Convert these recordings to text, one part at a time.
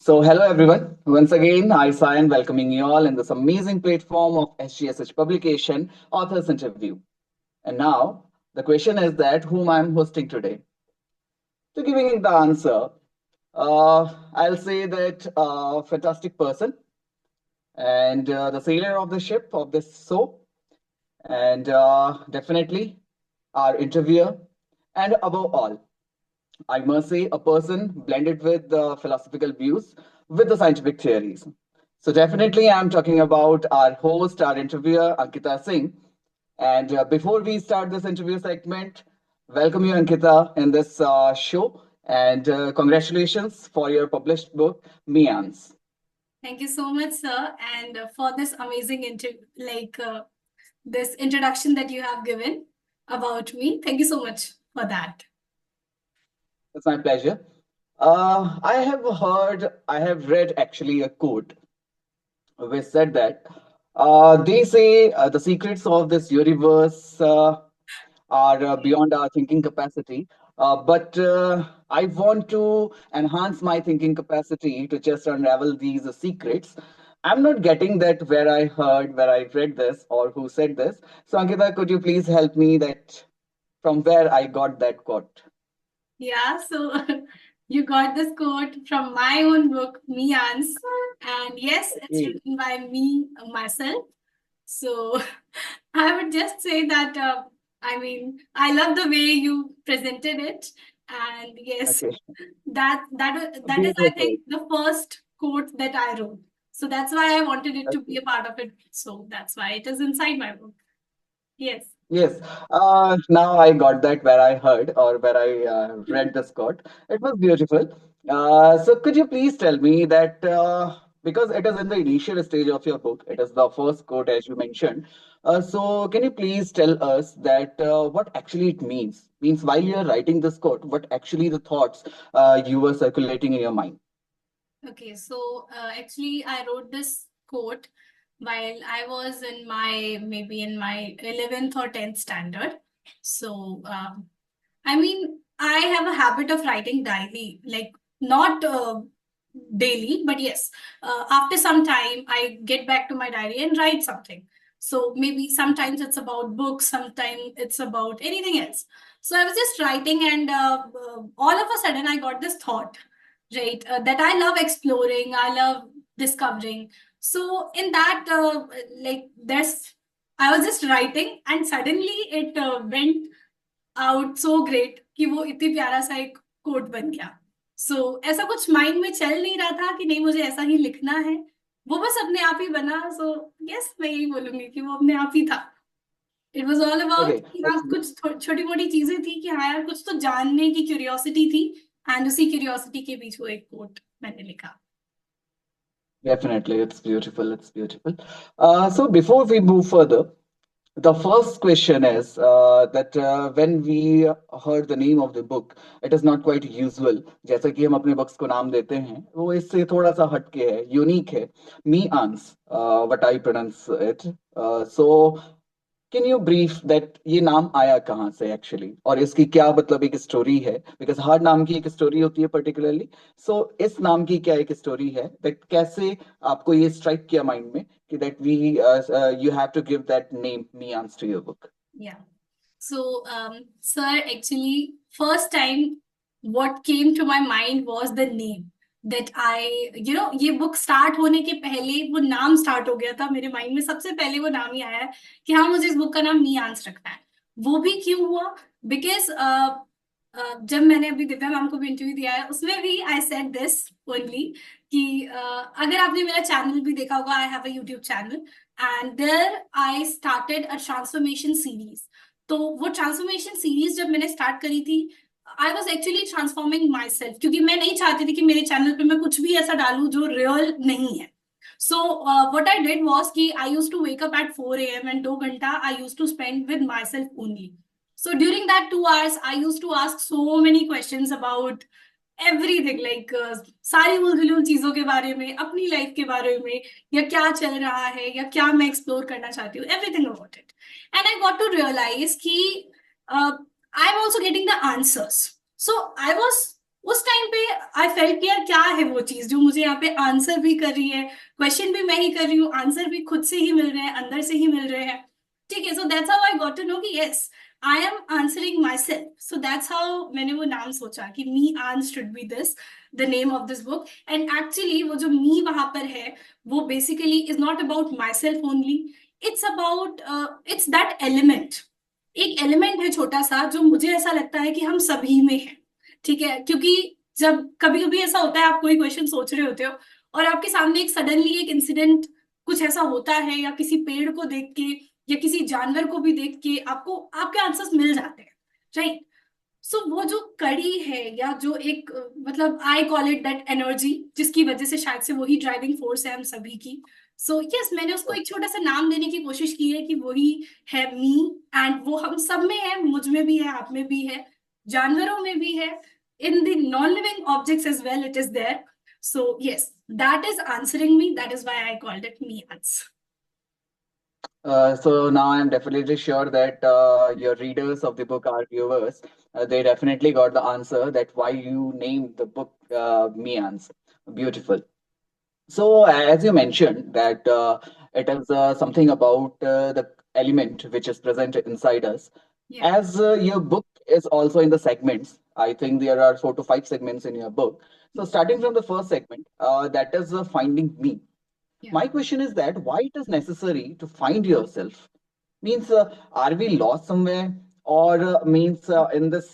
Hello everyone. Once again, I Sayan welcoming you all in this amazing platform of SGSH publication, Authors Interview. And now, the question is that whom I'm hosting today. To giving the answer, I'll say that fantastic person and the sailor of the ship of this show, and definitely our interviewer, and above all, I must say, a person blended with the philosophical views with the scientific theories. So, definitely, I'm talking about our host, our interviewer, Ankita Singh. And before we start this interview segment, welcome you, Ankita, in this show. And congratulations for your published book, Mians. Thank you so much, sir, and for this amazing this introduction that you have given about me. Thank you so much for that. It's my pleasure. I have read actually a quote which said that they say the secrets of this universe are beyond our thinking capacity. But I want to enhance my thinking capacity to just unravel these secrets. I'm not getting that where I heard, where I read this, or who said this. So, Ankita, could you please help me that from where I got that quote? Yeah, so you got this quote from my own book, Mians, and yes, it's Okay. written by me myself. So I would just say that I love the way you presented it, and yes, Okay. that is I Beautiful. think the first quote that I wrote. So that's why I wanted it to be Okay. a part of it. So that's why it is inside my book. Yes. Yes. Now I got that where I heard or where I read this quote. It was beautiful. So could you please tell me that because it is in the initial stage of your book, it is the first quote as you mentioned. So can you please tell us that what actually it means? Means while you are writing this quote, what actually the thoughts you were circulating in your mind? Okay, so actually, I wrote this quote while I was in my 11th or 10th standard. So, I have a habit of writing daily, like not daily, but yes, after some time, I get back to my diary and write something. So maybe sometimes it's about books, sometimes it's about anything else. So I was just writing, and all of a sudden, I got this thought, right? That I love exploring, I love discovering. So in that, I was just writing, and suddenly it went out so great कि वो इतनी प्यारा सा एक coat बन गया सो ऐसा कुछ माइंड में चल नहीं रहा था कि नहीं मुझे ऐसा ही लिखना है वो बस अपने आप ही बना सो यस मैं यही बोलूंगी कि वो अपने आप ही था it was all about Okay. कि हाँ कुछ छोटी मोटी चीजें थी कि हाँ यार कुछ तो जानने की क्यूरियोसिटी थी एंड उसी क्यूरियोसिटी के बीच वो एक कोट मैंने लिखा Definitely, it's beautiful. It's beautiful. So before we move further, the first question is that when we heard the name of the book, it is not quite usual. जैसा कि हम अपने books को नाम देते हैं, वो इससे थोड़ा सा हटके है, unique है. Me ans, what I pronounce it. So can you brief that ये नाम आया कहाँ से एक्चुअली और इसकी क्या मतलब एक स्टोरी है बिकॉज हर नाम की एक स्टोरी होती है पर्टिकुलरली सो इस नाम की क्या एक स्टोरी है दैट कैसे आपको ये स्ट्राइक किया माइंड में कि that we you have to give that name नियांस to your book Yeah. So, sir, actually, first time what came to my mind was the name that ये बुक स्टार्ट होने के पहले वो नाम स्टार्ट हो गया था मेरे माइंड में सबसे पहले वो नाम ही आया है कि हाँ मुझे इस बुक का नाम नियांस रखना है वो भी क्यों हुआ बिकॉज जब मैंने अभी दिव्या मैम को भी इंटरव्यू दिया है उसमें भी आई सेड दिस ओनली कि अगर आपने मेरा चैनल भी देखा होगा I have a YouTube channel and there I started a transformation series तो वो ट्रांसफॉर्मेशन सीरीज जब मैंने स्टार्ट करी थी I was actually transforming myself क्योंकि मैं नहीं चाहती थी कि मेरे चैनल पे मैं कुछ भी ऐसा डालूं जो रियल नहीं है so what I did was कि I use to wake up at 4 AM and 2 घंटा I use to spend with myself only so during that 2 hours I used to ask so many questions about everything like सारी उलझुल चीजों के बारे में अपनी life के बारे में या क्या चल रहा है या क्या मैं एक्सप्लोर करना चाहती हूँ everything about it and I got to realise कि I am also getting the answers so I was उस टाइम पे आई फेल्ट कि यार क्या है वो चीज जो मुझे यहाँ पे आंसर भी कर रही है, क्वेश्चन भी मैं ही कर रही हूँ, आंसर भी खुद से ही मिल रहे हैं, अंदर से ही मिल रहे हैं। ठीक है, so that's how I got to know कि yes I am answering myself. So that's how मैंने वो नाम सोचा कि मी आंस should be this the name of this book. And actually वो जो मी वहां पर है वो basically is not about myself only, it's about it's that element. एक एलिमेंट है छोटा सा जो मुझे ऐसा लगता है कि हम सभी में है। ठीक है, क्योंकि जब कभी कभी ऐसा होता है आप कोई क्वेश्चन सोच रहे होते हो और आपके सामने एक सडनली एक इंसिडेंट कुछ ऐसा होता है, या किसी पेड़ को देख के या किसी जानवर को भी देख के आपको आपके आंसर्स मिल जाते हैं, राइट। सो वो जो कड़ी है या जो एक मतलब I call it that energy, जिसकी वजह से शायद से वही ड्राइविंग फोर्स है हम सभी की। सो यस, मैंने उसको एक छोटा सा नाम देने की कोशिश की है कि वही है मी। एंड वो हम सब में है, मुझ में भी है, आप में भी है, जानवरों में भी है, in the non-living objects as well it is there. So yes, that is answering me, that is why I called it me ans. So now I'm definitely sure that your readers of the book, our viewers, they definitely got the answer that why you named the book Mians. Beautiful. So as you mentioned that it is something about the element which is present inside us. Yeah. As your book is also in the segments, I think there are 4 to 5 segments in your book. So starting from the first segment, that is finding me. Yeah. My question is that why it is necessary to find yourself? Means are we lost somewhere, or means in this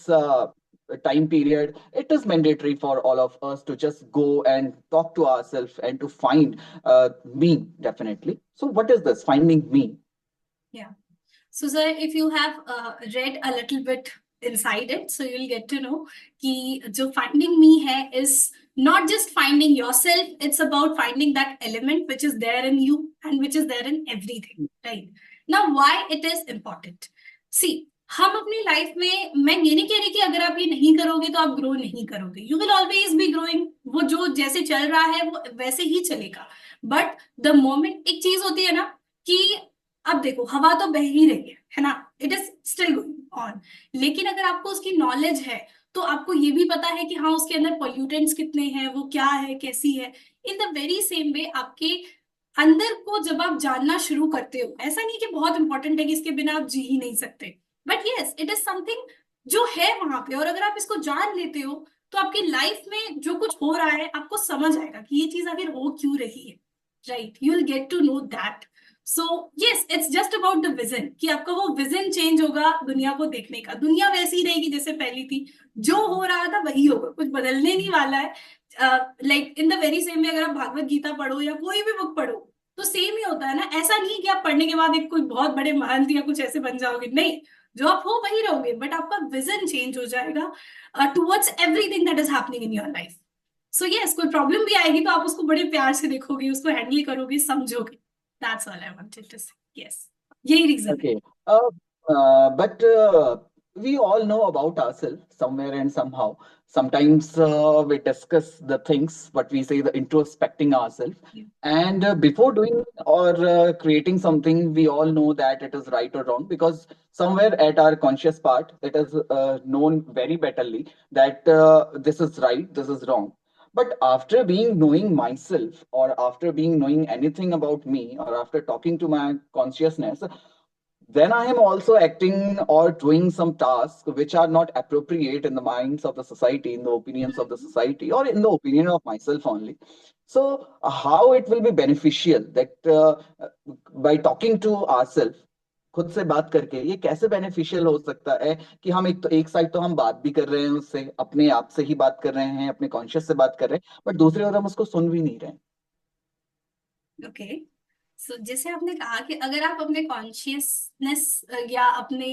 time period it is mandatory for all of us to just go and talk to ourselves and to find me definitely. So what is this finding me? Yeah. So, sir, if you have read a little bit inside it, so you'll get to know कि जो finding me है is not just finding yourself, it's about finding that element which is there in you and which is there in everything, right? Now, why it is important? See, हम अपनी life में, मैं ये नहीं कह रही कि अगर आप ये नहीं करोगे तो आप ग्रो नहीं करोगे, you will always be growing, वो जो जैसे चल रहा है वो वैसे ही चलेगा। बट द मोमेंट एक चीज होती है ना कि अब देखो हवा तो बह ही रही है ना, it is still going on. लेकिन अगर आपको उसकी नॉलेज है तो आपको ये भी पता है कि हाँ उसके अंदर पॉल्यूटेंट्स कितने हैं, वो क्या है, कैसी है। In the very same way आपके अंदर को जब आप जानना शुरू करते हो, ऐसा नहीं कि बहुत इंपॉर्टेंट है कि इसके बिना आप जी ही नहीं सकते, but yes it is something जो है वहां पे, और अगर आप इसको जान लेते हो तो आपकी लाइफ में जो कुछ हो रहा है आपको समझ आएगा कि ये चीज आखिर हो क्यों रही है, right. You will get to know that. So yes, it's just about the vision, कि आपका वो विजन चेंज होगा दुनिया को देखने का। दुनिया वैसी ही रहेगी जैसे पहली थी, जो हो रहा था वही होगा, कुछ बदलने नहीं वाला है। Like in the very same में अगर आप भागवत गीता पढ़ो या कोई भी बुक पढ़ो तो सेम ही होता है ना। ऐसा नहीं कि आप पढ़ने के बाद एक कोई बहुत बड़े महंत या कुछ ऐसे बन जाओगे, नहीं, जो आप हो वही रहोगे, बट आपका विजन चेंज हो जाएगा towards everything that is happening in your life. So yes, कोई प्रॉब्लम भी आएगी तो आप उसको बड़े प्यार से देखोगे, उसको हैंडल करोगे, समझोगे। That's all I wanted to say. Yes, यही रीजन है। Okay. But we all know about ourselves somewhere and somehow. Sometimes we discuss the things, what we say, the introspecting ourselves. Yeah. And before doing or creating something, we all know that it is right or wrong, because somewhere at our conscious part, it is known very betterly that this is right, this is wrong. But after being knowing myself, or after being knowing anything about me, or after talking to my consciousness, then I am also acting or doing some tasks which are not appropriate in the minds of the society, in the opinions of the society, or in the opinion of myself only. So, how it will be beneficial that by talking to ourselves, खुद से बात करके ये कैसे beneficial हो सकता है कि हम एक साइड तो हम बात भी कर रहे हैं उससे, अपने आप से ही बात कर रहे हैं, अपने कॉन्शियस से बात कर रहे हैं, बट दूसरी ओर हम उसको सुन भी नहीं रहे हैं। ओके, सो जैसे आपने कहा कि अगर आप अपने कॉन्शियसनेस या अपने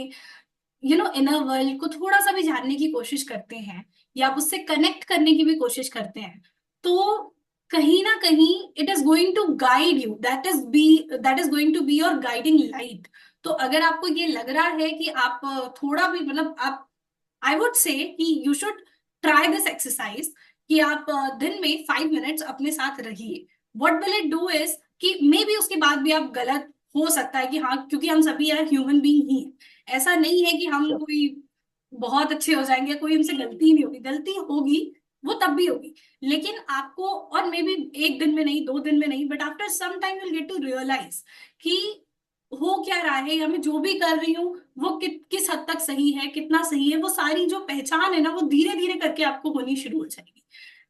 इनर वर्ल्ड को थोड़ा सा भी जानने की कोशिश करते हैं या आप उससे कनेक्ट करने की भी कोशिश करते हैं, तो कहीं ना कहीं it is going to guide you, that is going to be your guiding light. तो अगर आपको ये लग रहा है कि आप थोड़ा भी मतलब आप, आई वुड से कि you should try this exercise, कि आप दिन में 5 मिनट्स अपने साथ रहिए। What will it do is कि मे बी उसके बाद भी आप गलत हो सकता है कि हाँ, क्योंकि हम सभी यार ह्यूमन बीइंग ही हैं। ऐसा नहीं है कि हम Sure. कोई बहुत अच्छे हो जाएंगे, कोई हमसे गलती ही नहीं होगी, गलती होगी, वो तब भी होगी। लेकिन आपको, और मे बी एक दिन में नहीं, 2 दिन में नहीं, but after some time you will get to realise कि हो क्या रहा है, या मैं जो भी कर रही हूँ वो किस हद तक सही है, कितना सही है। वो सारी जो पहचान है ना, वो धीरे धीरे करके आपको होनी शुरू हो जाएगी।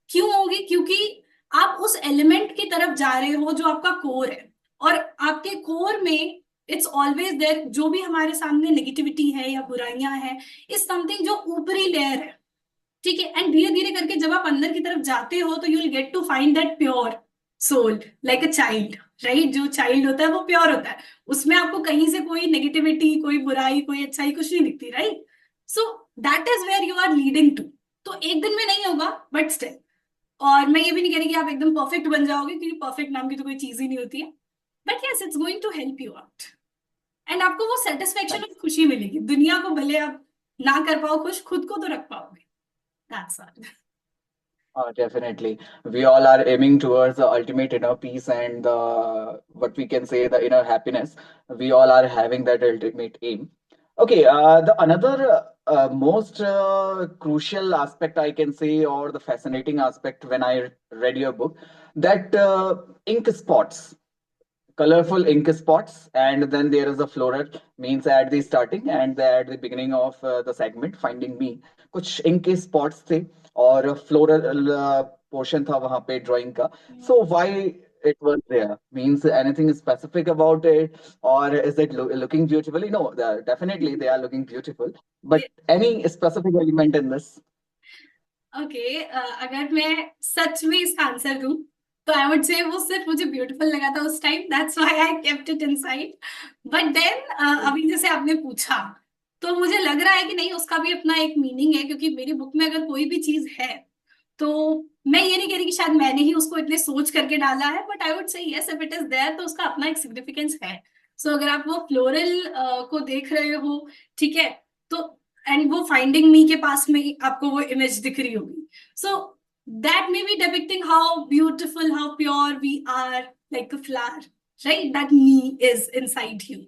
क्यों होगी? क्योंकि आप उस एलिमेंट की तरफ जा रहे हो जो आपका कोर है, और आपके कोर में इट्स ऑलवेज देयर, जो भी हमारे सामने नेगेटिविटी है या बुराइयां हैं, इज समथिंग जो ऊपरी लेयर है, ठीक है। एंड धीरे धीरे करके जब आप अंदर की तरफ जाते हो तो you will get to find that pure soul, like a child, right. जो चाइल्ड होता है वो प्योर होता है, उसमें आपको कहीं से कोई नेगेटिविटी, कोई बुराई, कोई अच्छाई कुछ नहीं दिखती, right. So that is where you are leading to. तो एक दिन में नहीं होगा, बट स्टिल। और मैं ये भी नहीं कह रही कि आप एकदम परफेक्ट बन जाओगे, क्योंकि परफेक्ट नाम की तो कोई चीज ही नहीं होती है। But yes, it's going to help you out, and आपको वो सेटिस्फेक्शन और खुशी मिलेगी। दुनिया को भले आप ना कर पाओ खुश, खुद को तो रख पाओगे। That's all. Definitely. We all are aiming towards the ultimate inner peace and what we can say the inner happiness. We all are having that ultimate aim. Okay, the another most crucial aspect I can say, or the fascinating aspect when I read your book, that ink spots, colorful ink spots, and then there is a floral means at the starting and at the beginning of the segment finding me, कुछ ink के spots थे और floral portion था वहां पे drawing का. So why it was there? Means anything specific about it, or is it looking beautifully? No, definitely they are looking beautiful, but any specific element in this? Okay, अगर मैं सच में इसका answer दूं तो आई वुड से वो सिर्फ मुझे ब्यूटीफुल लगा था उस time, that's why I kept it inside. But then अभी जैसे आपने पूछा, तो मुझे लग रहा है कि नहीं, उसका भी अपना एक मीनिंग है। क्योंकि मेरी बुक में अगर कोई भी चीज है, तो मैं ये नहीं कह रही कि शायद मैंने ही उसको इतने सोच करके डाला है, but I would say yes, if it is there तो उसका अपना एक सिग्निफिकेंस है। सो अगर आप वो फ्लोरल को देख रहे हो, ठीक है, तो एंड वो फाइंडिंग मी के पास में आपको वो इमेज दिख रही होगी, so that may be depicting how beautiful, how pure we are, like a flower, right, that me is inside you.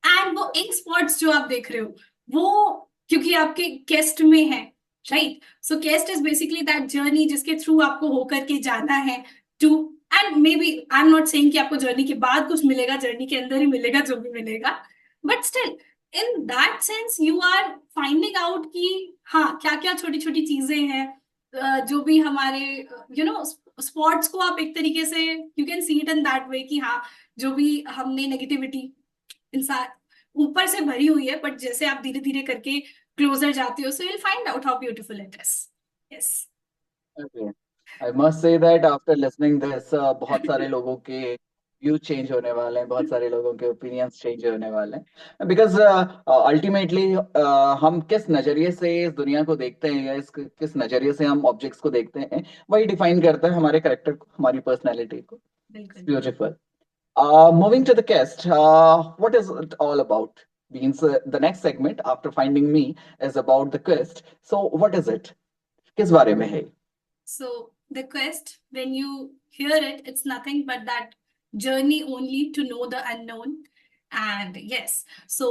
And वो इंक स्पॉट्स जो आप देख रहे हो, वो क्योंकि आपके केस्ट में है, right. So quest is basically that journey जिसके थ्रू आपको होकर के जाना है too, and maybe I am not नॉट सेइंग कि आपको जर्नी के बाद कुछ मिलेगा, जर्नी के अंदर ही मिलेगा जो भी मिलेगा, but still in that sense you are finding out कि हाँ, क्या क्या छोटी छोटी चीजें हैं, जो भी हमारे यू नो स्पॉट्स को आप एक तरीके से you can see it in that way कि हाँ, जो भी हमने नेगेटिविटी इंसान ऊपर से भरी हुई है, बट जैसे आप धीरे धीरे करके क्लोजर जाते हो, so you will find out how beautiful it is. Yes. Okay. I must say that after listening this, बहुत सारे लोगों के व्यू चेंज होने वाले हैं, बहुत सारे लोगों के ओपिनियंस चेंज होने वाले हैं, बिकॉज अल्टीमेटली हम किस नजरिए से इस दुनिया को देखते हैं या किस नजरिए से हम ऑब्जेक्ट्स को देखते हैं, वही डिफाइन करता है हमारे करेक्टर को, हमारी पर्सनैलिटी को. बिल्कुल। Beautiful. Moving to the cast, what is it all about? Means the next segment after finding me is about the quest. So what is it? किस बारे में है? So the quest, when you hear it, it's nothing but that journey only to know the unknown. And yes, so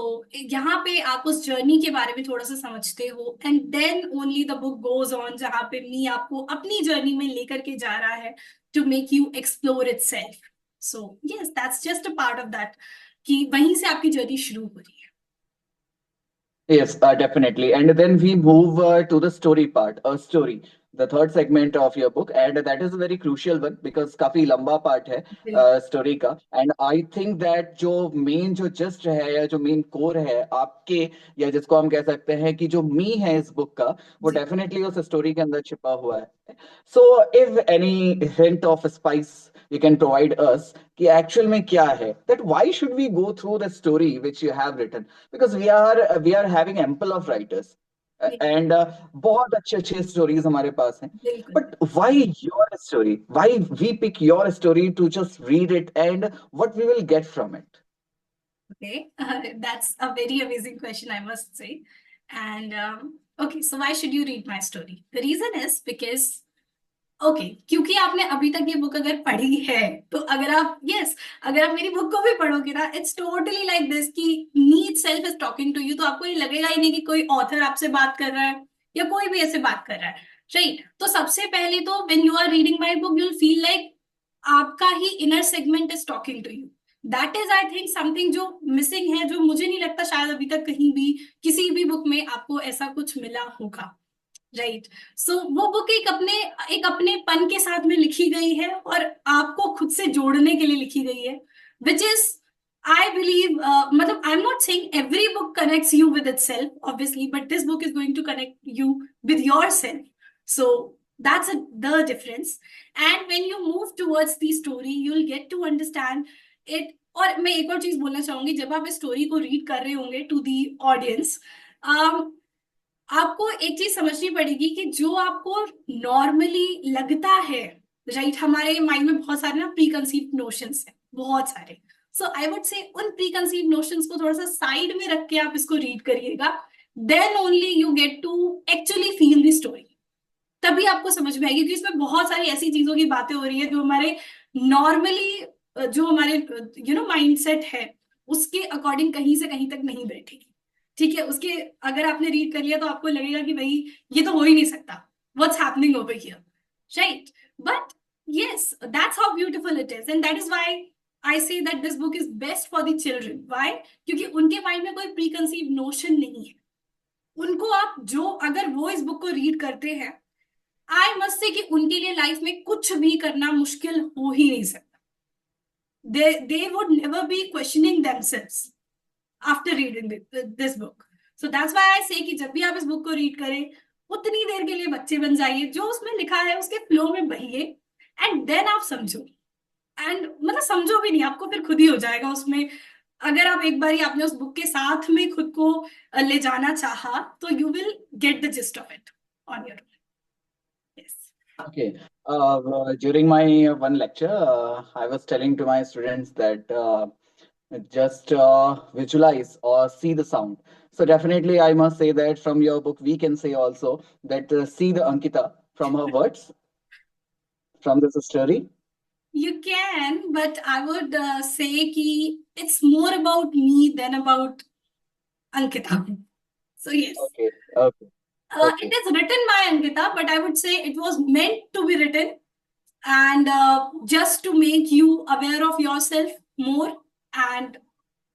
यहाँ पे आप उस journey के बारे में थोड़ा सा समझते हो, and then only the book goes on, जहाँ पे मी आपको अपनी जर्नी में लेकर के जा रहा है to make you explore itself. So yes, that's just a part of that, कि वहीं से आपकी जर्नी शुरू हो रही है. Yes, definitely. And then we move to the story part, a story, the third segment of your book, and that is a very crucial one because काफी लंबा part है story का. And I think that जो main जो gist है या जो main core है आपके, या जिसको हम कह सकते हैं कि जो me है इस book का, वो जी. definitely उस story के अंदर छिपा हुआ है. So if any hint of spice you can provide us कि actual में क्या है, that why should we go through the story which you have written? Because we are having ample of writers and बहुत अच्छे अच्छे stories हमारे पास हैं, बिल्कुल. but why your story, why we pick your story to just read it and what we will get from it? Okay, that's a very amazing question, I must say. And okay, so why should you read my story? The reason is because okay, क्योंकि आपने अभी तक ये book अगर पढ़ी है, तो अगर आप अगर आप मेरी बुक को भी पढ़ोगे ना, इट्स टोटली लाइक दिस कि me itself is talking to you. तो आपको ये लगेगा ही नहीं कि कोई ऑथर आपसे बात कर रहा है या कोई भी ऐसे बात कर रहा है. राइट? तो सबसे पहले तो when you are reading my book you will feel like आपका ही inner segment is talking to you. That is I think something जो मिसिंग है, जो मुझे नहीं लगता शायद अभी तक कहीं भी किसी भी बुक में आपको ऐसा कुछ मिला होगा। राइट? सो वो बुक एक अपने पन के साथ में लिखी गई है और आपको खुद से जोड़ने के लिए लिखी गई है, which is I believe, matlab, I'm not saying every book connects you with itself, obviously, but this book is going to connect you with yourself. So the difference. And when you move towards the story, you'll get to understand it. और मैं एक और चीज बोलना चाहूंगी, जब आप इस स्टोरी को रीड कर रहे होंगे टू दी ऑडियंस, आपको एक चीज समझनी पड़ेगी कि जो आपको नॉर्मली लगता है, राइट, हमारे माइंड में बहुत सारे ना प्री कंसीव्ड नोशंस हैं, बहुत सारे। सो आई वुड से उन प्री कंसीव्ड नोशंस को थोड़ा सा साइड में रख के आप इसको रीड करिएगा, then only you get to actually feel the story. तभी आपको समझ में आएगी, क्योंकि इसमें बहुत सारी ऐसी चीजों की बातें हो रही है जो हमारे नॉर्मली जो हमारे माइंडसेट है उसके अकॉर्डिंग कहीं से कहीं तक नहीं बैठेगी। ठीक है, उसके अगर आपने रीड कर लिया तो आपको लगेगा कि भाई ये तो हो ही नहीं सकता, what's happening over here, right? But yes, that's how beautiful it is, and that is why I say that this book is best for the children. Why? क्योंकि उनके माइंड में कोई प्रीकंसीव नोशन नहीं है। उनको आप जो अगर वो इस बुक को रीड करते हैं, आई मस्ट से कि उनके लिए लाइफ में कुछ भी करना मुश्किल हो ही नहीं सकता। they would never be questioning themselves after reading this book. So that's why I say कि जब भी आप इस बुक को रीड करें उतनी देर के लिए बच्चे बन जाइए, जो उसमें लिखा है उसके फ्लो में बहिए, एंड देन आप समझो। एंड मतलब समझो भी नहीं, आपको फिर खुद ही हो जाएगा उसमें। अगर आप एक बार आपने उस बुक के साथ में खुद को ले जाना चाहा तो you will get the gist of it on your own. Yes. Okay. During my one lecture, I was telling to my students that just visualize or see the sound. So definitely, I must say that from your book, we can say also that see the Ankita from her words from this story. You can, but I would say कि it's more about me than about Ankita. So yes, Okay. Okay. it Okay. is written by Ankita, but I would say it was meant to be written, and just to make you aware of yourself more and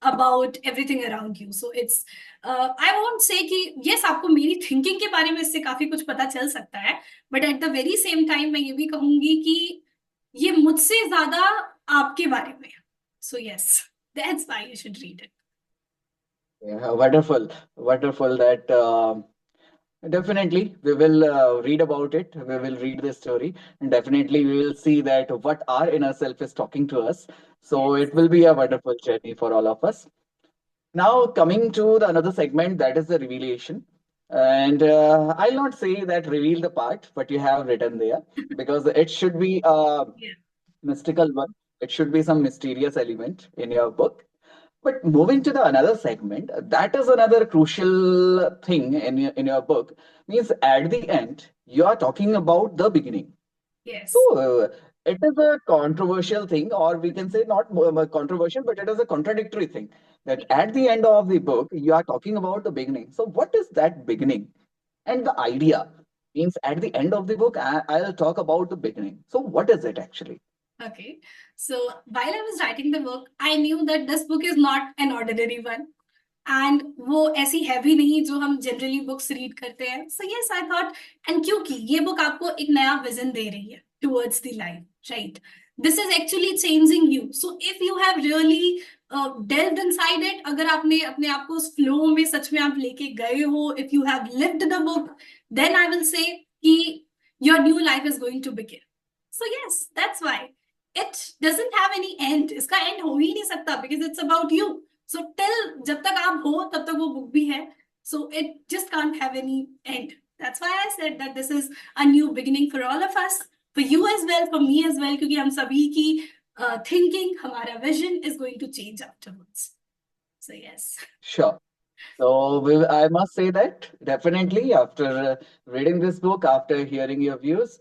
about everything around you. So it's I won't say कि yes आपको मेरी thinking के बारे में इससे काफी कुछ पता चल सकता है, but at the very same time मैं ये भी कहूंगी कि ये मुझसे ज्यादा आपके बारे में। सो yes, that's why you should read it. Yeah, wonderful. Wonderful that definitely we will read about it. We will read the story, and definitely we will see that what our inner self is talking to us. So Yes. it will be a wonderful journey for all of us. Now, coming to the another segment, that is the revelation. And I'll not say that reveal the part, but you have written there because it should be a Yeah. mystical one. It should be some mysterious element in your book. But moving to the another segment, that is another crucial thing in your book. Means at the end, you are talking about the beginning. Yes. So it is a controversial thing, or we can say not controversial, but it is a contradictory thing that at the end of the book, you are talking about the beginning. So what is that beginning? And the idea means at the end of the book, I'll talk about the beginning. So what is it actually? Okay. So while I was writing the book, I knew that this book is not an ordinary one. And वो ऐसी heavy नहीं जो हम generally books read करते हैं। So yes I thought, and क्योंकि ये book आपको एक नया विजन दे रही है towards the life, right, this is actually changing you. So if you have really delved inside it, अगर आपने अपने आप को उस फ्लो में सच में आप लेके गए हो, if you have lived the book, then I will say कि your new life is going to begin. So yes, that's why it doesn't have any end. इसका end हो ही नहीं सकता because it's about you. So till जब तक आप हो तब तक वो बुक भी है. So it just can't have any end. That's why I said that this is a new beginning for all of us, for you as well, for me as well, क्योंकि हम सभी की thinking, हमारा vision is going to change afterwards. So yes. Sure. So I must say that definitely after reading this book, after hearing your views,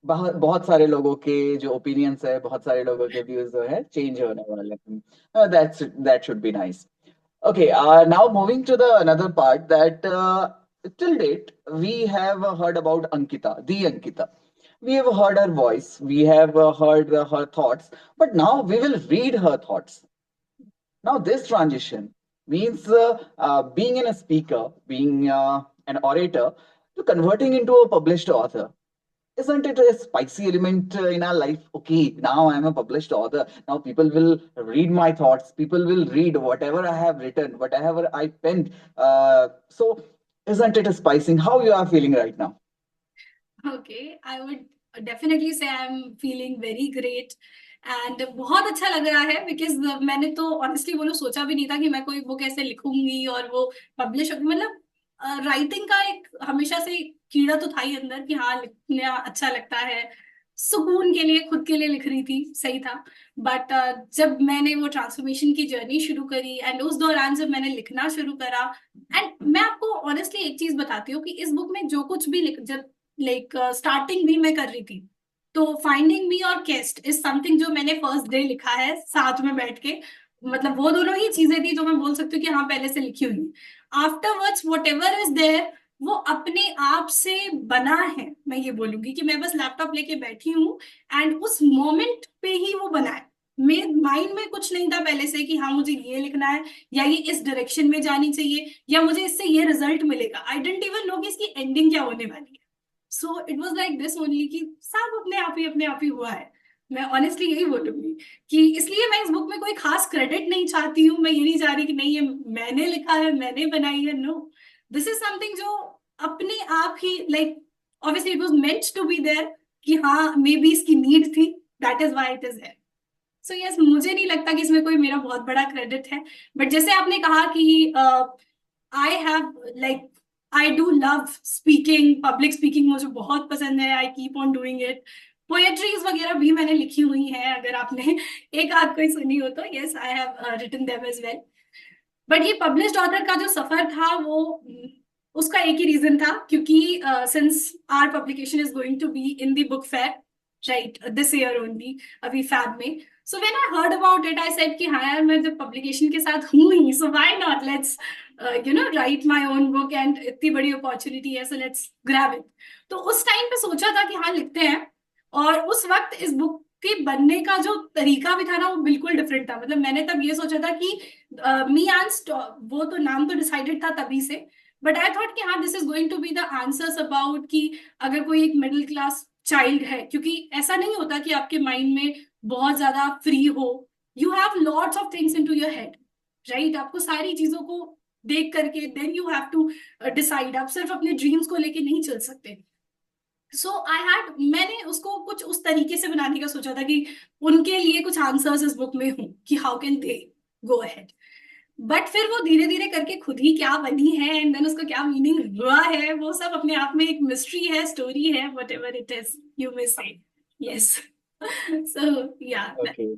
बहुत सारे लोगों के जो ओपिनियंस है, बहुत सारे लोगों के व्यूज जो है चेंज होने वाले हैं. That should be nice. Okay, now moving to the another part that till date, we have heard about Ankita, the Ankita. We have heard her voice, we have heard her thoughts, but now we will read her thoughts. Now, this transition means being in a speaker, being an orator, to converting into a published author. Isn't it a spicy element in our life? Okay, now I'm a published author. Now people will read my thoughts. People will read whatever I have written, whatever I penned. So, isn't it a spicing? How you are feeling right now? Okay, I would definitely say I'm feeling very great and बहुत अच्छा लग रहा है because मैंने तो honestly बोलो सोचा भी नहीं था कि मैं कोई बुक ऐसे लिखूंगी और वो पब्लिश होगी मतलब राइटिंग का एक हमेशा से कीड़ा तो था ही अंदर कि हाँ लिखना अच्छा लगता है सुकून के लिए खुद के लिए लिख रही थी सही था बट जब मैंने वो ट्रांसफॉर्मेशन की जर्नी शुरू करी एंड उस दौरान जब मैंने लिखना शुरू करा एंड मैं आपको ऑनेस्टली एक चीज बताती हूँ कि इस बुक में जो कुछ भी लिख जब लाइक स्टार्टिंग भी मैं कर रही थी तो फाइंडिंग मी और केस्ट इज समथिंग जो मैंने फर्स्ट डे लिखा है साथ में बैठ के मतलब वो दोनों ही चीजें थी जो मैं बोल सकती हूँ कि हाँ पहले से लिखी हुई afterwards whatever is there वो अपने आप से बना है मैं ये बोलूंगी कि मैं बस लैपटॉप लेके बैठी हूँ एंड उस मोमेंट पे ही वो बना है मेरे माइंड में कुछ नहीं था पहले से कि हाँ मुझे ये लिखना है या ये इस डायरेक्शन में जानी चाहिए या मुझे इससे ये रिजल्ट मिलेगा आई डेंट इवन नो कि इसकी एंडिंग क्या होने वाली है so it was like this only कि सब अपने आप ही हुआ है मैं ऑनेस्टली यही बोलूंगी कि इसलिए मैं इस बुक में कोई खास क्रेडिट नहीं चाहती हूँ मैं ये नहीं चाह रही कि नहीं ये मैंने लिखा है मैंने बनाई है नो दिस इज समथिंग जो अपने आप ही like obviously it was meant to be there कि हाँ मे बी इसकी नीड थी that is why it is there so yes मुझे नहीं लगता कि इसमें कोई मेरा बहुत बड़ा क्रेडिट है बट जैसे आपने कहा कि I have like I do love speaking public speaking मुझे बहुत पसंद है I keep on doing it poetries वगैरह भी मैंने लिखी हुई हैं अगर आपने एक आध कोई सुनी हो तो yes I have written them as well but ये पब्लिश्ड ऑथर का जो सफर था वो उसका एक ही रीजन था क्योंकि since our publication is going to be in the book fair right this year only अभी फैब में so when I heard about it I said कि हाँ यार मैं जब पब्लिकेशन के साथ हूँ ही so why not let's you know write my own book and इतनी बड़ी अपॉर्चुनिटी है सो लेट्स ग्रैब इट तो उस टाइम पे सोचा था कि हाँ लिखते हैं और उस वक्त इस बुक के बनने का जो तरीका भी था ना वो बिल्कुल डिफरेंट था मतलब मैंने तब ये सोचा था कि मी एंड वो तो नाम तो डिसाइडेड था तभी से बट आई थॉट कि हाँ this is going to be the answers about कि अगर कोई एक मिडिल क्लास चाइल्ड है क्योंकि ऐसा नहीं होता कि आपके माइंड में बहुत ज्यादा फ्री हो you have lots of things into your head right आपको सारी चीजों को देख करके then you have to decide आप सिर्फ अपने ड्रीम्स को लेके नहीं चल सकते सो आई हैड मैंने उसको कुछ उस तरीके से बनाने का सोचा था कि उनके लिए कुछ आंसर्स इस बुक में हूं कि how can they go ahead but फिर वो धीरे धीरे करके खुद ही क्या बनी है एंड देन उसका क्या मीनिंग हुआ है वो सब अपने आप में एक मिस्ट्री है स्टोरी है what ever it is you may से यस सो या Okay.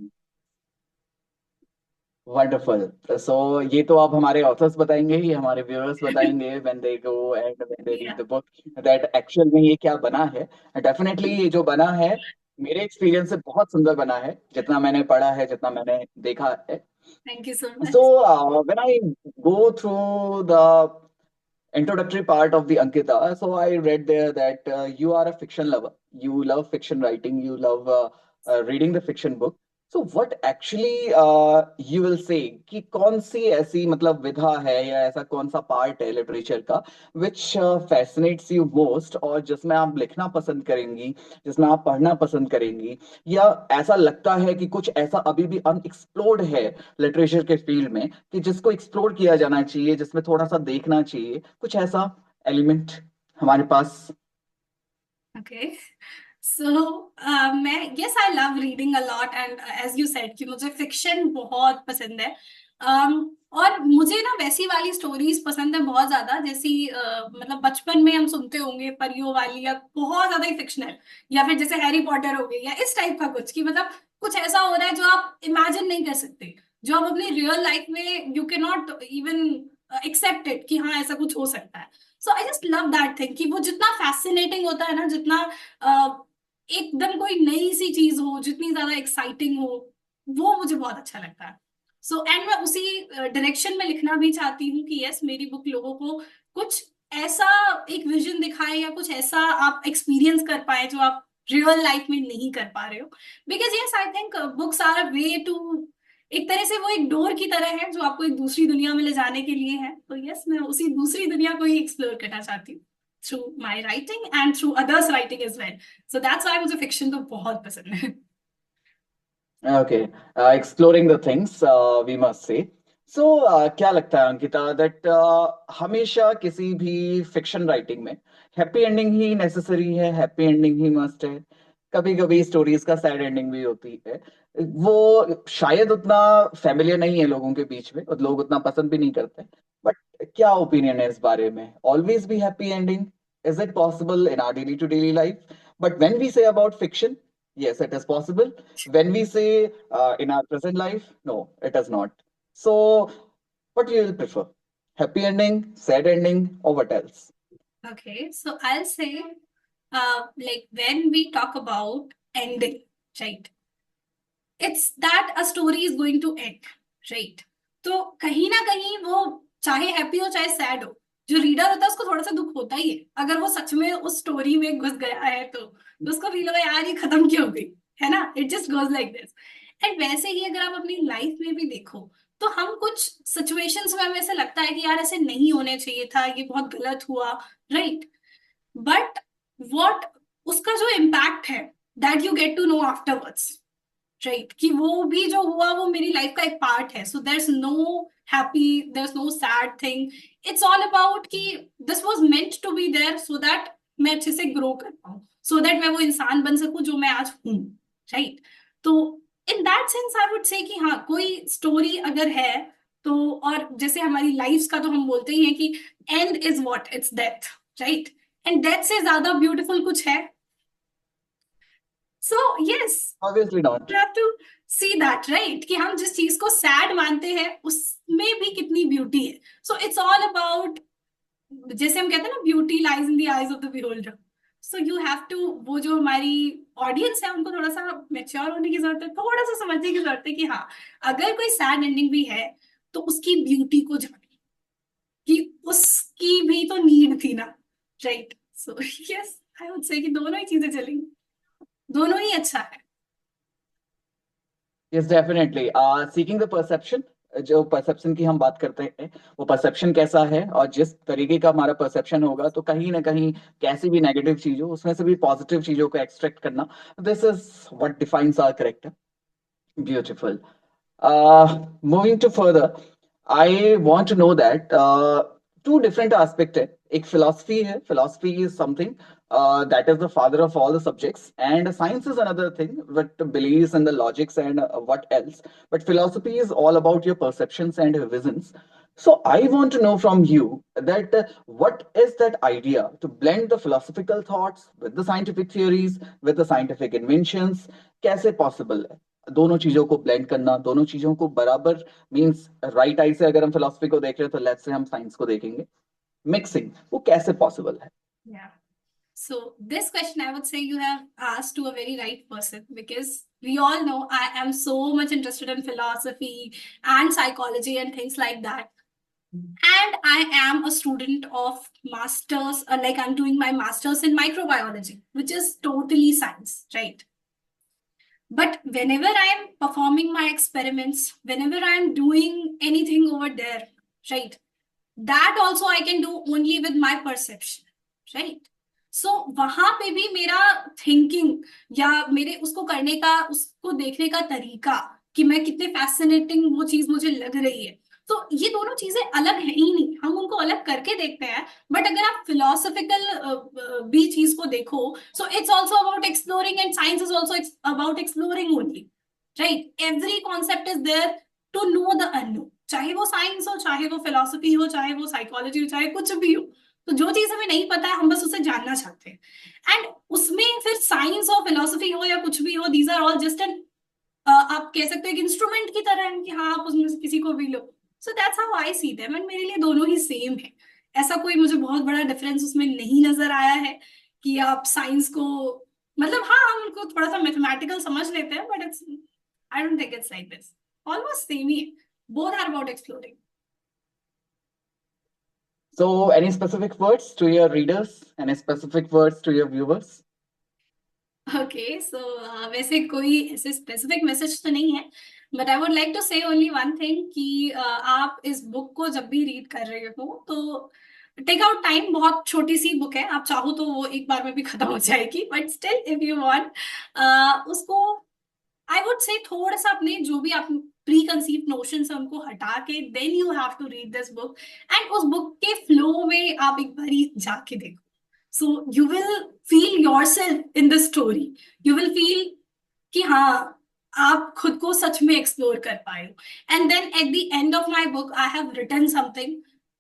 वंडरफुल सो ये तो अब हमारे ऑथर्स बताएंगे ही हमारे व्यूअर्स बताएंगे when they go and when they read या द बुक दैट एक्चुअल में ये क्या बना है डेफिनेटली ये जो बना है मेरे एक्सपीरियंस से बहुत सुंदर बना है जितना मैंने पढ़ा है जितना मैंने देखा है thank you so so much when I go through the introductory part of the Ankita. So I read there that you are a fiction lover. You love fiction writing. You love reading the fiction book. So what actually you will say कि कौन सी ऐसी मतलब विधा है या ऐसा कौन सा पार्ट है लिटरेचर का which fascinates you most और जिसमें आप लिखना पसंद करेंगी जिसमें आप पढ़ना पसंद करेंगी या ऐसा लगता है कि कुछ ऐसा अभी भी अनएक्सप्लोर्ड है लिटरेचर के फील्ड में कि जिसको एक्सप्लोर किया जाना चाहिए जिसमें थोड़ा सा देखना चाहिए कुछ ऐसा एलिमेंट हमारे पास ओके सो मैं yes I love reading a lot and as you said कि मुझे फिक्शन बहुत पसंद है और मुझे ना वैसी वाली स्टोरीज पसंद है बहुत ज्यादा जैसी मतलब बचपन में हम सुनते होंगे परियों वाली या बहुत ज्यादा ही फिक्शनल या फिर जैसे हैरी पॉटर हो गई या इस टाइप का कुछ कि मतलब कुछ ऐसा हो रहा है जो आप इमेजिन नहीं कर सकते जो आप अपनी रियल लाइफ में you can not even accept it कि हाँ ऐसा कुछ हो सकता है so I just love that thing कि वो जितना फैसिनेटिंग होता है ना जितना एकदम कोई नई सी चीज हो जितनी ज्यादा एक्साइटिंग हो वो मुझे बहुत अच्छा लगता है सो एंड मैं उसी डायरेक्शन में लिखना भी चाहती हूँ कि यस मेरी बुक लोगों को कुछ ऐसा एक विजन दिखाए या कुछ ऐसा आप एक्सपीरियंस कर पाए जो आप रियल लाइफ में नहीं कर पा रहे हो। Because yes I think books are a way to, एक तरह से वो एक डोर की तरह है जो आपको एक दूसरी दुनिया में ले जाने के लिए है। तो यस, मैं उसी दूसरी दुनिया को ही एक्सप्लोर करना चाहती हूँ through my writing and through others writing as well. So that's why मुझे फिक्शन तो बहुत पसंद है। Okay, exploring the things, we must say. So, क्या लगता है अंकिता दैट हमेशा किसी भी फिक्शन राइटिंग में हैप्पी एंडिंग ही नेसेसरी है, हैप्पी एंडिंग ही मस्ट है? कभी कभी स्टोरीज का सैड एंडिंग भी होती है, वो शायद उतना फैमिलियर नहीं है लोगों के बीच में और लोग उतना पसंद भी नहीं करते। बट क्या ओपिनियन है इस बारे में? Always be happy ending? Is it possible in our daily to daily life? But when we say about fiction, yes, it is possible. When we say in our present life, no, it is not. So, what you will prefer? Happy ending, sad ending, or what else? Okay, so I'll say, like when we talk about ending, right? It's that a story is going to end, right? तो कहीं ना कहीं वो चाहे happy हो चाहे sad हो, जो रीडर होता है उसको थोड़ा सा दुख होता ही है। अगर वो सच में उस स्टोरी में घुस गया है तो उसको फील होगा यार ये खत्म क्यों हो गई, है ना? It just goes like this. And वैसे ही अगर आप अपनी लाइफ में भी देखो तो हम कुछ सिचुएशंस में हमें ऐसे लगता है कि यार ऐसे नहीं होने चाहिए था, ये बहुत गलत हुआ, राइट? बट वॉट उसका जो इम्पैक्ट है that you get to know afterwards, right? कि वो भी जो हुआ वो मेरी लाइफ का एक पार्ट है। So there is no happy, there is no sad thing. It's all about कि this was meant to be there so that मैं अच्छे से ग्रो कर पाऊँ, सो दैट मैं वो इंसान बन सकूं जो मैं आज हूं, राइट? तो इन दैट सेंस आई वुड से कि हाँ, कोई स्टोरी अगर है तो, और जैसे हमारी लाइफ का तो हम बोलते ही हैं कि and is what, it's death, right? And death से ज्यादा ब्यूटीफुल कुछ है? So yes, Obviously not. you have to see that, right? कि हम जिस चीज को सैड मानते हैं उसमें भी कितनी ब्यूटी है। सो इट्स ऑल अबाउट, जैसे हम कहते हैं ना, beauty lies in the eyes of the beholder. So you have to, वो जो हमारी ऑडियंस है उनको थोड़ा सा मेच्योर होने की जरूरत है, थोड़ा सा समझने की जरूरत है कि हाँ, अगर कोई सैड एंडिंग भी है तो उसकी ब्यूटी को जाने, कि उसकी भी तो नीड थी ना, right? So yes, I would से कि दोनों ही चीजें चलेंगी, दोनों ही अच्छा है। Yes, definitely. Seeking the perception, जो परसेप्शन की हम बात करते हैं, वो परसेप्शन कैसा है और जिस तरीके का हमारा परसेप्शन होगा तो कहीं ना कहीं कैसी भी नेगेटिव चीज हो उसमें से भी पॉजिटिव चीजों को एक्सट्रैक्ट करना, this is what defines our character. Beautiful. Moving to further, I want to know that two different aspects है। एक philosophy है, philosophy is something that is the father of all the subjects, and science is another thing with the beliefs and the logics and what else. But philosophy is all about your perceptions and visions. So I want to know from you that what is that idea to blend the philosophical thoughts with the scientific theories, with the scientific inventions? कैसे possible है दोनों चीजों को blend करना, दोनों चीजों को बराबर, मींस राइट आई से अगर हम फिलोसफी को देख रहे हैं तो लेफ्ट से हम साइंस को देखेंगे, मिक्सिंग वो कैसे पॉसिबल है? Yeah. So this question, I would say you have asked to a very right person, because we all know I am so much interested in philosophy and psychology and things like that. And I am a student of masters, like I'm doing my masters in microbiology, which is totally science, right? But whenever I'm performing my experiments, whenever I'm doing anything over there, right, that also I can do only with my perception, right? So वहां पे भी मेरा thinking या मेरे उसको करने का, उसको देखने का तरीका, कि मैं कितने फैसिनेटिंग वो चीज मुझे लग रही है, तो ये दोनों चीजें अलग है ही नहीं, हम उनको अलग करके देखते हैं। बट अगर आप फिलोसफिकल भी चीज को देखो, so it's also about exploring and science is also about exploring only, right? Every concept is there to know the unknown, चाहे वो साइंस हो, चाहे वो फिलोसफी हो, चाहे वो साइकोलॉजी हो, चाहे कुछ भी हो। तो जो चीज हमें नहीं पता है हम बस उसे जानना चाहते हैं। एंड उसमें फिर साइंस हो, फिलोसफी हो या कुछ भी हो, these are all just an, आप कह सकते हैं कि इंस्ट्रूमेंट की तरह है, कि हाँ आप उसमें से किसी को भी लो। So that's how I see them, and मेरे लिए दोनों ही सेम है। ऐसा कोई मुझे बहुत बड़ा डिफरेंस उसमें नहीं नजर आया है कि आप साइंस को, मतलब हाँ हम उनको थोड़ा सा मैथमेटिकल समझ लेते हैं, but it's, I don't think it's like this, almost same ही है। Both are about exploring. So, any specific words to your readers? Any specific words to your viewers? Okay so वैसे कोई ऐसे स्पेसिफिक मैसेज तो नहीं है, but I would like to say only one thing कि आप इस बुक को जब भी रीड कर रहे हो तो टेक आउट टाइम। बहुत छोटी सी बुक है, आप चाहो तो वो एक बार में भी खत्म हो जाएगी, but still if you want उसको आई वुड से थोड़ा सा अपने जो भी आप प्री कंसीव नोशन है उनको हटा के then you have to read this book, and उस बुक के फ्लो में आप एक बारी जाके देखो। So you will feel yourself in the story. You will feel कि हाँ आप खुद को सच में एक्सप्लोर कर पाए हो। And then at the end of my book I have written something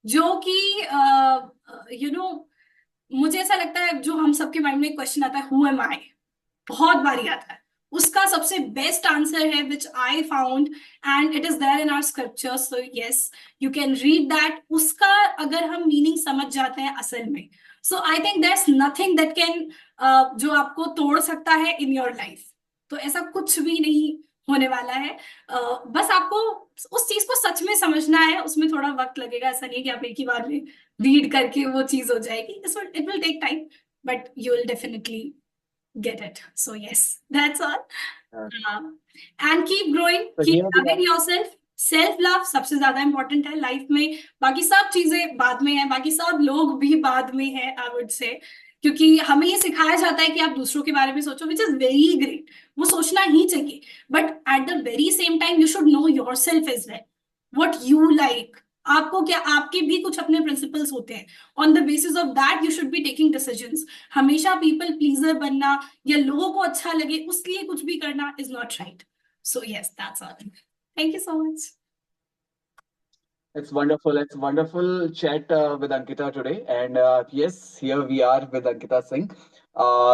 जो कि यू नो मुझे ऐसा लगता है जो हम सबके माइंड में क्वेश्चन आता है, हु एम आई, बहुत बारी आता है। उसका सबसे बेस्ट आंसर है which I found, and it is there in our scripture, so yes you can read that. उसका अगर हम मीनिंग समझ जाते हैं असल में, so I think there is nothing that can जो आपको तोड़ सकता है इन योर लाइफ। तो ऐसा कुछ भी नहीं होने वाला है। बस आपको उस चीज को सच में समझना है, उसमें थोड़ा वक्त लगेगा। ऐसा नहीं कि आप एक ही बार में रीड करके वो चीज हो जाएगी, it will take time, but you will definitely get it. So yes, that's all. And keep growing, So keep here we loving are. yourself. Self love सबसे ज्यादा इंपॉर्टेंट है लाइफ में, बाकी सब चीजें बाद में है, बाकी सब लोग भी बाद में है आई वुड से। क्योंकि हमें ये सिखाया जाता है कि आप दूसरों के बारे में सोचो, विच इज वेरी ग्रेट, वो सोचना ही चाहिए, but at the very same time you should know yourself as well, what you like. आपको क्या, आपके भी कुछ अपने प्रिंसिपल्स होते हैं, on the basis of that you should be taking decisions. हमेशा पीपल प्लीजर बनना या लोगों को अच्छा लगे उसके कुछ भी करना is not right. So yes that's all. Thank you so much. It's wonderful. It's wonderful chat with Ankita today. And yes, here we are with Ankita Singh,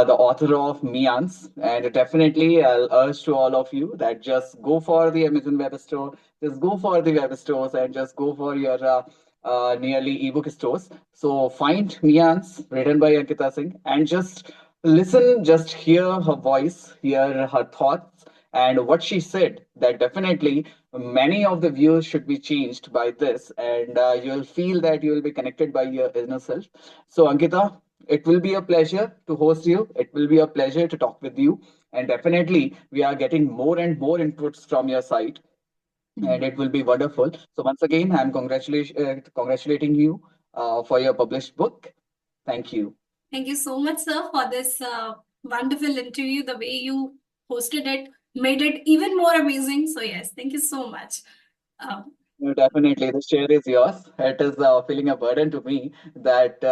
the author of Mians. And definitely, I'll urge to all of you that just go for the Amazon Web Store, just go for the web stores, and just go for your nearly ebook stores. So find Mians, written by Ankita Singh, and just listen, just hear her voice, hear her thoughts, and what she said. That definitely many of the views should be changed by this, and you'll feel that you will be connected by your inner self. So Ankita, it will be a pleasure to host you, it will be a pleasure to talk with you, and definitely we are getting more and more inputs from your side, and it will be wonderful. So once again, I'm congratulating you for your published book. Thank you. Thank you so much, sir, for this wonderful interview. The way you hosted it made it even more amazing. So, yes, thank you so much. No, definitely, the chair is yours. It is feeling a burden to me that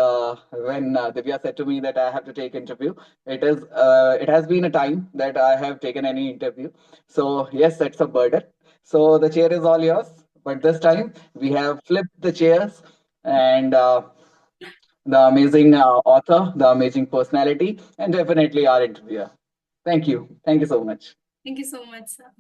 when Divya said to me that I have to take interview, it has been a time that I have taken any interview. So yes, it's a burden. So the chair is all yours. But this time we have flipped the chairs, and the amazing author, the amazing personality, and definitely our interviewer. Thank you. Thank you so much. Thank you so much, sir.